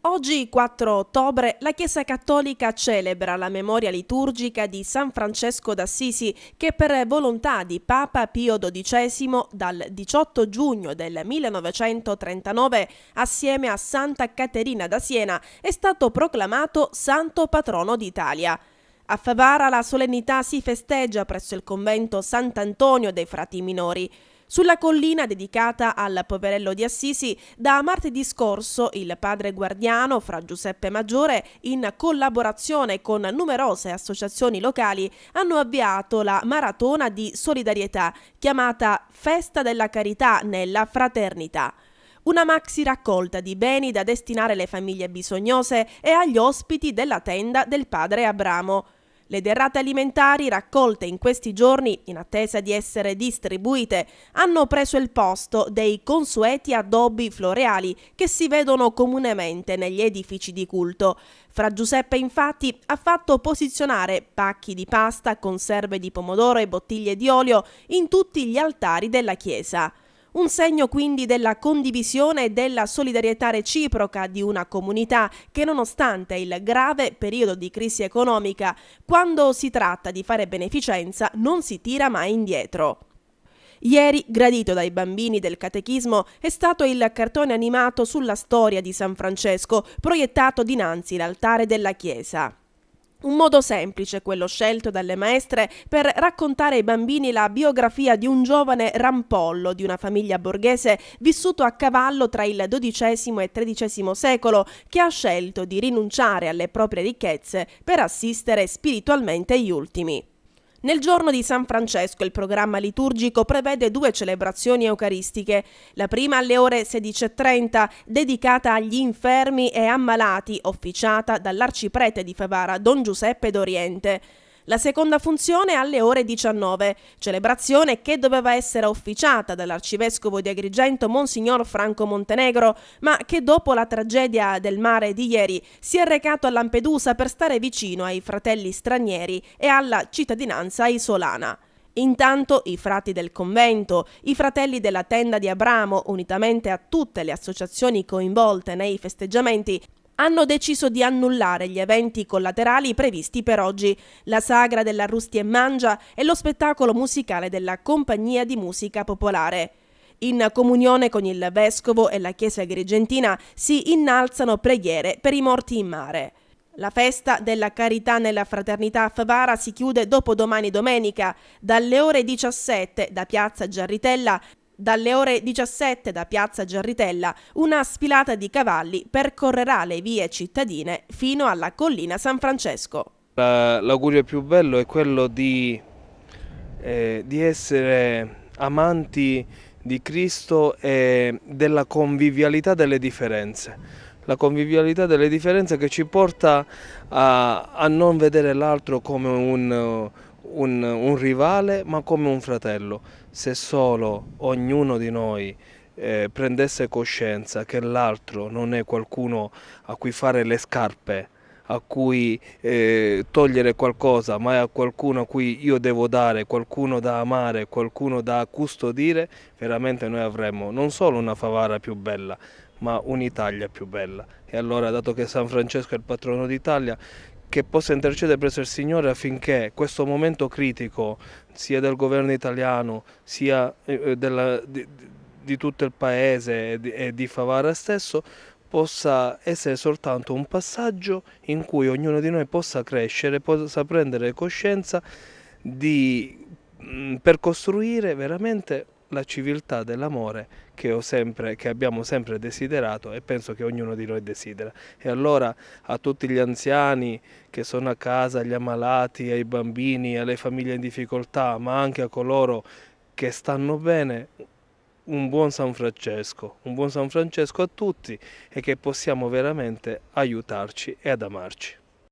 Oggi, 4 ottobre, la Chiesa Cattolica celebra la memoria liturgica di San Francesco d'Assisi che per volontà di Papa Pio XII dal 18 giugno del 1939 assieme a Santa Caterina da Siena è stato proclamato Santo Patrono d'Italia. A Favara la solennità si festeggia presso il convento Sant'Antonio dei Frati Minori. Sulla collina dedicata al poverello di Assisi, da martedì scorso il padre guardiano Fra Giuseppe Maggiore, in collaborazione con numerose associazioni locali, hanno avviato la maratona di solidarietà chiamata Festa della Carità nella Fraternità. Una maxi raccolta di beni da destinare alle famiglie bisognose e agli ospiti della tenda del padre Abramo. Le derrate alimentari raccolte in questi giorni, in attesa di essere distribuite, hanno preso il posto dei consueti addobbi floreali che si vedono comunemente negli edifici di culto. Fra Giuseppe, infatti, ha fatto posizionare pacchi di pasta, conserve di pomodoro e bottiglie di olio in tutti gli altari della chiesa. Un segno quindi della condivisione e della solidarietà reciproca di una comunità che, nonostante il grave periodo di crisi economica, quando si tratta di fare beneficenza non si tira mai indietro. Ieri, gradito dai bambini del catechismo, è stato il cartone animato sulla storia di San Francesco, proiettato dinanzi l'altare della chiesa. Un modo semplice, quello scelto dalle maestre per raccontare ai bambini la biografia di un giovane rampollo di una famiglia borghese vissuto a cavallo tra il XII e XIII secolo, che ha scelto di rinunciare alle proprie ricchezze per assistere spiritualmente gli ultimi. Nel giorno di San Francesco il programma liturgico prevede 2 celebrazioni eucaristiche. La prima alle ore 16:30, dedicata agli infermi e ammalati, officiata dall'arciprete di Favara, Don Giuseppe D'Oriente. La seconda funzione alle ore 19, celebrazione che doveva essere officiata dall'arcivescovo di Agrigento Monsignor Franco Montenegro, ma che dopo la tragedia del mare di ieri si è recato a Lampedusa per stare vicino ai fratelli stranieri e alla cittadinanza isolana. Intanto i frati del convento, i fratelli della tenda di Abramo, unitamente a tutte le associazioni coinvolte nei festeggiamenti, hanno deciso di annullare gli eventi collaterali previsti per oggi, la sagra della Rusti e Mangia e lo spettacolo musicale della Compagnia di Musica Popolare. In comunione con il vescovo e la Chiesa agrigentina si innalzano preghiere per i morti in mare. La festa della carità nella fraternità a Favara si chiude dopodomani domenica, dalle ore 17 da Piazza Giarritella. Dalle ore 17 da Piazza Giarritella una sfilata di cavalli percorrerà le vie cittadine fino alla collina San Francesco. L'augurio più bello è quello di essere amanti di Cristo e della convivialità delle differenze. La convivialità delle differenze che ci porta a non vedere l'altro come un rivale, ma come un fratello. Se solo ognuno di noi prendesse coscienza che l'altro non è qualcuno a cui fare le scarpe, a cui togliere qualcosa, ma è a qualcuno a cui io devo dare, qualcuno da amare, qualcuno da custodire, veramente noi avremmo non solo una Favara più bella, ma un'Italia più bella. E allora, dato che San Francesco è il patrono d'Italia, che possa intercedere presso il Signore affinché questo momento critico, sia del governo italiano, sia di tutto il paese e di Favara stesso, possa essere soltanto un passaggio in cui ognuno di noi possa crescere, possa prendere coscienza per costruire veramente la civiltà dell'amore che abbiamo sempre desiderato e penso che ognuno di noi desidera. E allora a tutti gli anziani che sono a casa, agli ammalati, ai bambini, alle famiglie in difficoltà, ma anche a coloro che stanno bene, un buon San Francesco a tutti e che possiamo veramente aiutarci e ad amarci.